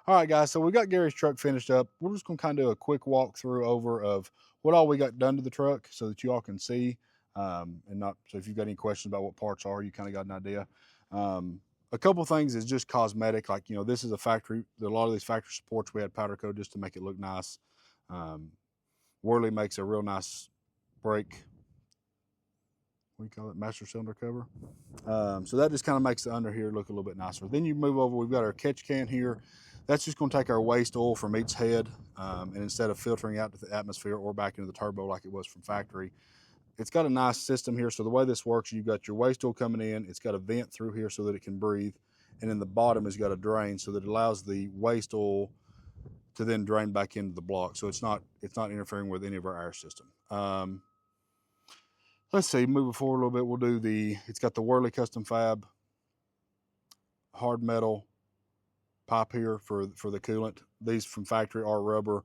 All right, guys, so we got Gary's truck finished up. We're just going to kind of do a quick walkthrough over of what all we got done to the truck so that you all can see, and not, so if you've got any questions about what parts are, you kind of got an idea. A couple things is just cosmetic, like, this is a factory, a lot of these factory supports we had powder coat just to make it look nice. Worley makes a real nice brake, what do you call it, master cylinder cover. So that just kind of makes the under here look a little bit nicer. Then you move over, we've got our catch can here. That's just going to take our waste oil from each head, and instead of filtering out to the atmosphere or back into the turbo like it was from factory, it's got a nice system here. So the way this works, you've got your waste oil coming in, it's got a vent through here so that it can breathe, and in the bottom has got a drain so that it allows the waste oil to then drain back into the block. So it's not interfering with any of our air system. Let's see, moving forward a little bit, we'll do it's got the Worley Custom Fab hard metal pipe here for the coolant. These from factory are rubber.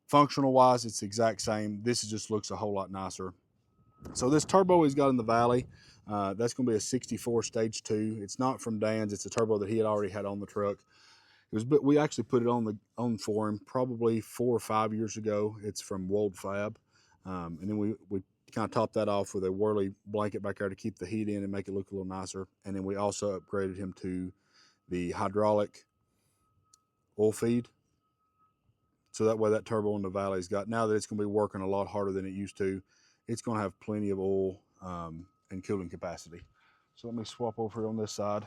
Functional wise, it's the exact same. This just looks a whole lot nicer. So this turbo he's got in the Valley, that's going to be a 64 stage 2. It's not from Dan's. It's a turbo that he had already had on the truck. But we actually put it on for him probably 4 or 5 years ago. It's from Wold Fab, and then we kind of topped that off with a Worley blanket back there to keep the heat in and make it look a little nicer. And then we also upgraded him to the hydraulic oil feed, so that way that turbo in the Valley's got, now that it's going to be working a lot harder than it used to, it's going to have plenty of oil and cooling capacity. So let me swap over here on this side.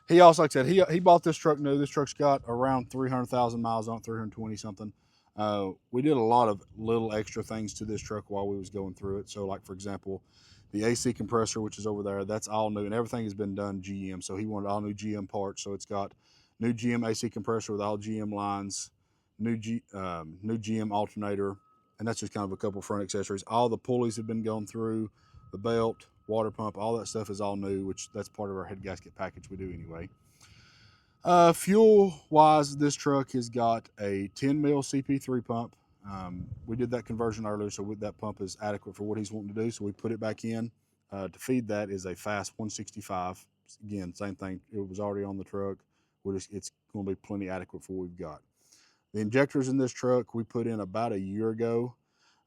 He also, like I said, he bought this truck new. This truck's got around 300,000 miles on it, 320 something. We did a lot of little extra things to this truck while we was going through it. So like, for example, the AC compressor, which is over there, that's all new, and everything has been done GM. So he wanted all new GM parts. So it's got new GM AC compressor with all GM lines, new GM alternator, and that's just kind of a couple front accessories. All the pulleys have been gone through, the belt, water pump, all that stuff is all new, which that's part of our head gasket package we do anyway. Fuel wise, this truck has got a 10 mil CP3 pump. We did that conversion earlier, so that pump is adequate for what he's wanting to do, so we put it back in. To feed that is a fast 165. Again, same thing, it was already on the truck. It's going to be plenty adequate for what we've got. The injectors in this truck we put in about a year ago,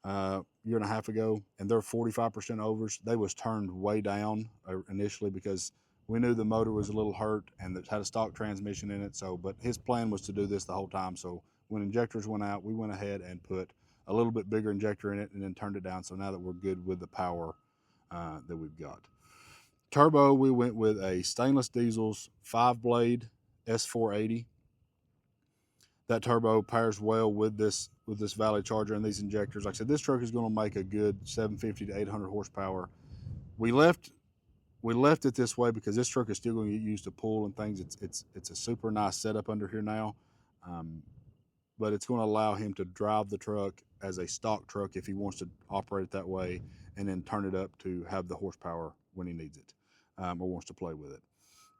year and a half ago, and they're 45% overs. They was turned way down initially because we knew the motor was a little hurt and it had a stock transmission in it. So, but his plan was to do this the whole time. So when injectors went out, we went ahead and put a little bit bigger injector in it and then turned it down. So now that we're good with the power that we've got. Turbo, we went with a stainless diesel's 5-blade S480. That turbo pairs well with this Valley Charger and these injectors. Like I said, this truck is going to make a good 750 to 800 horsepower. We left it this way because this truck is still going to get used to pull and things. It's a super nice setup under here now, but it's going to allow him to drive the truck as a stock truck if he wants to operate it that way, and then turn it up to have the horsepower when he needs it, or wants to play with it.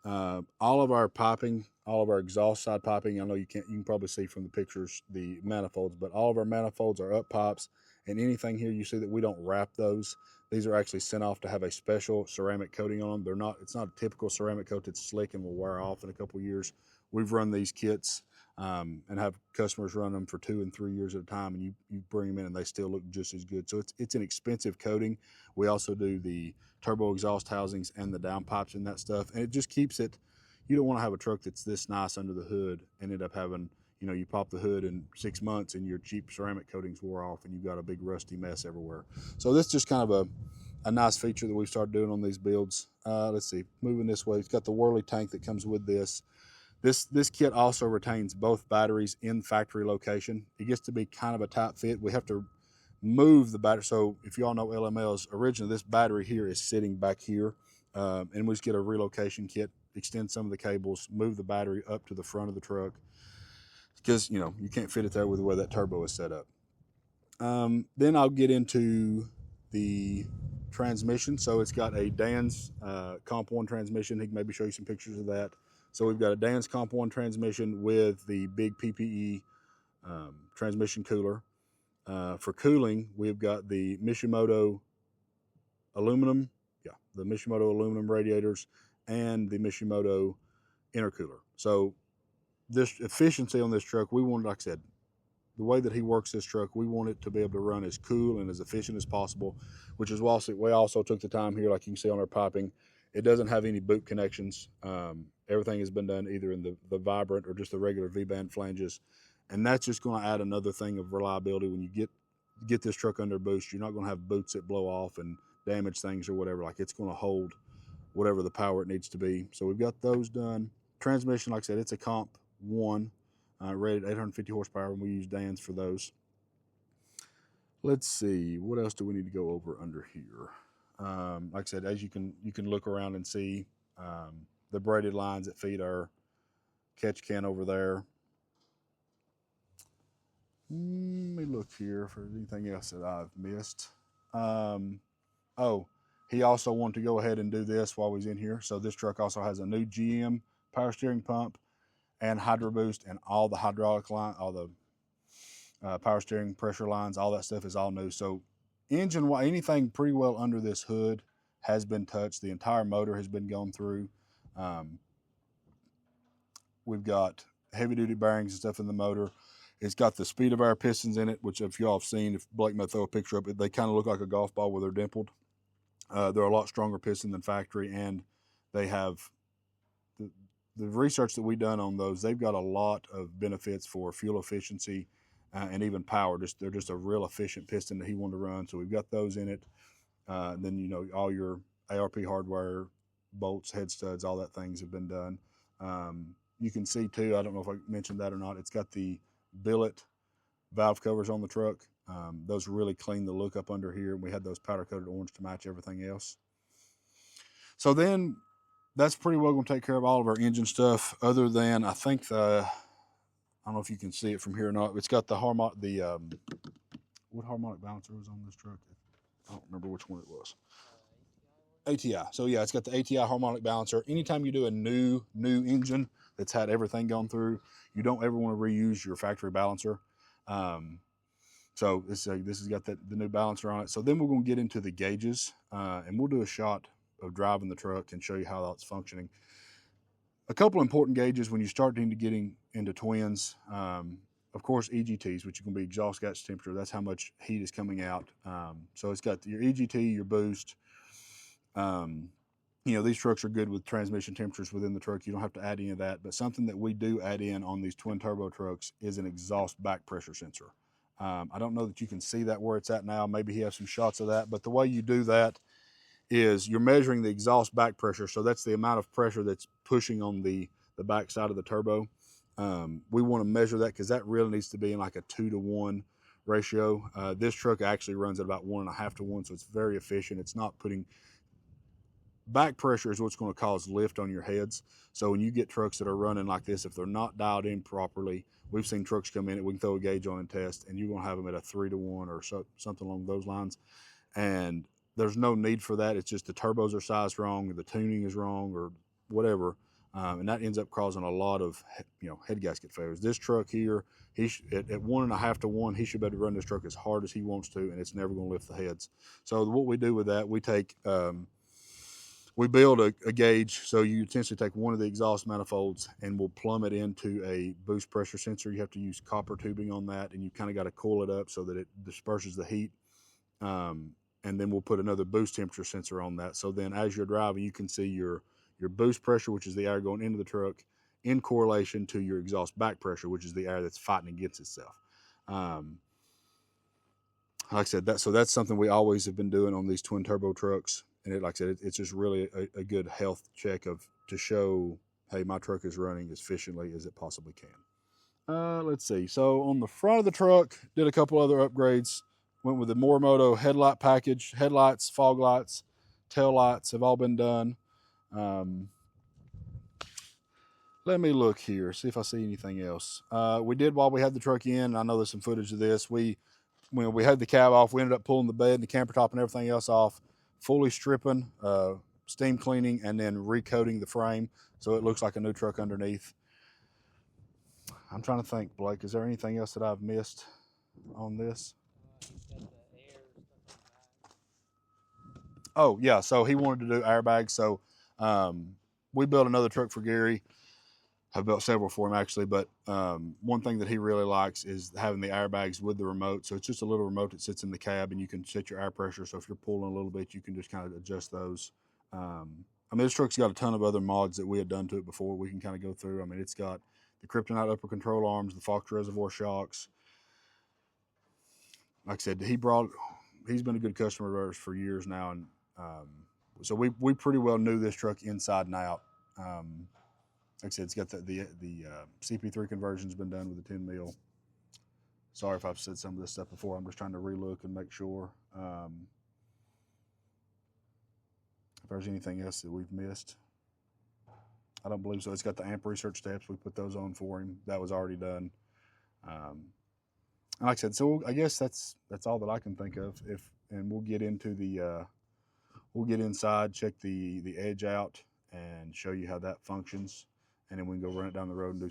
All of our piping, all of our exhaust side piping, I know you can probably see from the pictures the manifolds, but all of our manifolds are up pipes, and anything here you see that we don't wrap those. These are actually sent off to have a special ceramic coating on them. It's not a typical ceramic coat that's slick and will wear off in a couple of years. We've run these kits and have customers run them for 2 and 3 years at a time, and you bring them in and they still look just as good. So it's an expensive coating. We also do the turbo exhaust housings and the downpipes and that stuff, and it just keeps it. You don't want to have a truck that's this nice under the hood and end up having, you pop the hood in 6 months and your cheap ceramic coatings wore off and you've got a big rusty mess everywhere. So this is just kind of a nice feature that we've started doing on these builds. Let's see, moving this way, it's got the Worley tank that comes with this. This kit also retains both batteries in factory location. It gets to be kind of a tight fit. We have to move the battery. So if you all know LMLs, originally this battery here is sitting back here, and we just get a relocation kit, extend some of the cables, move the battery up to the front of the truck, because you can't fit it there with the way that turbo is set up. Then I'll get into the transmission. So it's got a Dan's Comp 1 transmission. He can maybe show you some pictures of that. So we've got a Dan's Comp 1 transmission with the big PPE transmission cooler. For cooling, we've got the Mishimoto aluminum radiators and the Mishimoto intercooler. So this efficiency on this truck, we wanted, like I said, the way that he works this truck, we want it to be able to run as cool and as efficient as possible, which is why we also took the time here, like you can see on our piping. It doesn't have any boot connections. Everything has been done either in the Vibrant or just the regular V-band flanges. And that's just going to add another thing of reliability. When you get this truck under boost, you're not going to have boots that blow off and damage things or whatever. Like, it's going to hold whatever the power it needs to be. So we've got those done. Transmission, like I said, it's a Comp 1. Rated 850 horsepower, and we use Dan's for those. Let's see, what else do we need to go over under here? Like I said, as you can look around and see the braided lines that feed our catch can over there. Let me look here for anything else that I've missed. Oh, he also wanted to go ahead and do this while he's in here. So this truck also has a new GM power steering pump and Hydro Boost, and all the hydraulic line, all the power steering pressure lines, all that stuff is all new. So engine, anything pretty well under this hood has been touched. The entire motor has been gone through. We've got heavy duty bearings and stuff in the motor. It's got the speed of our pistons in it, which if y'all have seen, if Blake might throw a picture up, they kind of look like a golf ball where they're dimpled. They're a lot stronger piston than factory, and they have the research that we've done on those. They've got a lot of benefits for fuel efficiency and even power. They're just a real efficient piston that he wanted to run. So we've got those in it. Then, you know, all your ARP hardware, bolts, head studs, all that things have been done. You can see too, I don't know if I mentioned that or not, it's got the billet valve covers on the truck. Those really clean the look up under here. We had those powder coated orange to match everything else. So then that's pretty well going to take care of all of our engine stuff, other than I think I don't know if you can see it from here or not. It's got the what harmonic balancer was on this truck? I don't remember which one it was. ATI. So yeah, it's got the ATI harmonic balancer. Anytime you do a new engine that's had everything gone through, you don't ever want to reuse your factory balancer. So this has got the new balancer on it. So then we're going to get into the gauges, and we'll do a shot of driving the truck and show you how that's functioning. A couple important gauges when you start getting into twins. Of course, EGTs, which is going to be exhaust gas temperature. That's how much heat is coming out. So it's got your EGT, your boost. You know, these trucks are good with transmission temperatures within the truck. You don't have to add any of that. But something that we do add in on these twin turbo trucks is an exhaust back pressure sensor. I don't know that you can see that where it's at now. Maybe he has some shots of that. But the way you do that is you're measuring the exhaust back pressure. So that's the amount of pressure that's pushing on the back side of the turbo. We want to measure that because that really needs to be in like a 2-to-1 ratio. This truck actually runs at about 1.5 to 1, so it's very efficient. It's not putting back pressure is what's going to cause lift on your heads. So when you get trucks that are running like this, if they're not dialed in properly, we've seen trucks come in and we can throw a gauge on and test, and you're going to have them at a 3-to-1 or something along those lines. And there's no need for that. It's just the turbos are sized wrong, or the tuning is wrong, or whatever, and that ends up causing a lot of head gasket failures. This truck here, at 1.5 to 1, he should be able to run this truck as hard as he wants to, and it's never going to lift the heads. So what we do with that, we take we build a gauge. So you essentially take one of the exhaust manifolds and we'll plumb it into a boost pressure sensor. You have to use copper tubing on that, and you kind of got to coil it up so that it disperses the heat. And then we'll put another boost temperature sensor on that. So then as you're driving, you can see your boost pressure, which is the air going into the truck, in correlation to your exhaust back pressure, which is the air that's fighting against itself. Like I said, that's something we always have been doing on these twin turbo trucks. And like I said, it's just really a good health check to show, hey, my truck is running as efficiently as it possibly can. Let's see. So on the front of the truck, did a couple other upgrades. Went with the Morimoto headlight package. Headlights, fog lights, tail lights have all been done. Let me look here, see if I see anything else. We did, while we had the truck in, I know there's some footage of this, when we had the cab off, we ended up pulling the bed and the camper top and everything else off, fully stripping, steam cleaning, and then recoating the frame so it looks like a new truck underneath. I'm trying to think, Blake, is there anything else that I've missed on this? Oh, yeah, so he wanted to do airbags. So we built another truck for Gary. I've built several for him actually, but one thing that he really likes is having the airbags with the remote. So it's just a little remote that sits in the cab, and you can set your air pressure. So if you're pulling a little bit, you can just kind of adjust those. I mean, this truck's got a ton of other mods that we had done to it before. We can kind of go through. I mean, it's got the Kryptonite upper control arms, the Fox reservoir shocks. Like I said, he's been a good customer of ours for years now, and so we pretty well knew this truck inside and out. Like I said, it's got the CP3 conversion's been done with the 10 mil. Sorry if I've said some of this stuff before. I'm just trying to relook and make sure if there's anything else that we've missed. I don't believe so. It's got the amp research steps. We put those on for him. That was already done. And like I said, so I guess that's all that I can think of. And we'll get into we'll get inside, check the edge out, and show you how that functions. And then we can go run it down the road and do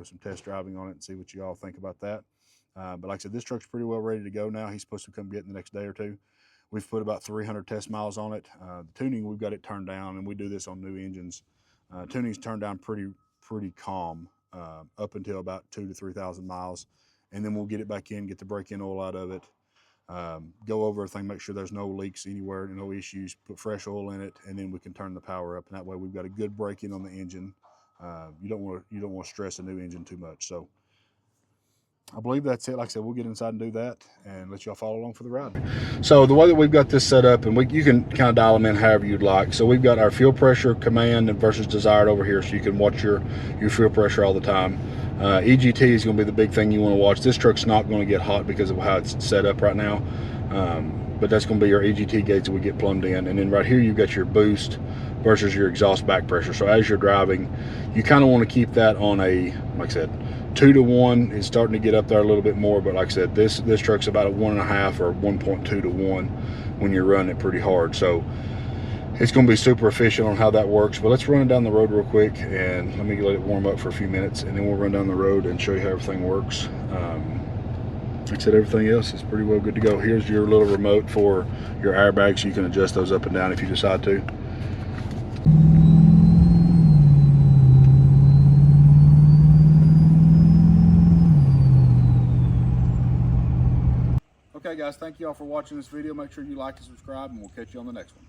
some test driving on it and see what you all think about that. But like I said, this truck's pretty well ready to go now. He's supposed to come get it in the next day or two. We've put about 300 test miles on it. The tuning, we've got it turned down, and we do this on new engines. Tuning's turned down pretty calm up until about 2,000 to 3,000 miles. And then we'll get it back in, get the break-in oil out of it, go over everything, make sure there's no leaks anywhere, no issues, put fresh oil in it, and then we can turn the power up. And that way we've got a good break-in on the engine. You don't want to stress a new engine too much. So I believe that's it. Like I said, we'll get inside and do that and let y'all follow along for the ride. So the way that we've got this set up, and you can kind of dial them in however you'd like. So we've got our fuel pressure command versus desired over here, so you can watch your fuel pressure all the time. EGT is going to be the big thing you want to watch. This truck's not going to get hot because of how it's set up right now. But that's going to be your EGT gauge that we get plumbed in. And then right here you've got your boost versus your exhaust back pressure. So as you're driving, you kind of want to keep that on a, like I said, 2 to 1. It's starting to get up there a little bit more, but like I said, this truck's about a 1.5 or 1.2 to 1 when you're running it pretty hard. So it's going to be super efficient on how that works. But let's run it down the road real quick, and let me let it warm up for a few minutes, and then we'll run down the road and show you how everything works. Like I said, everything else is pretty well good to go. Here's your little remote for your airbags, so you can adjust those up and down if you decide to. Okay guys, thank you all for watching this video. Make sure you like and subscribe, and we'll catch you on the next one.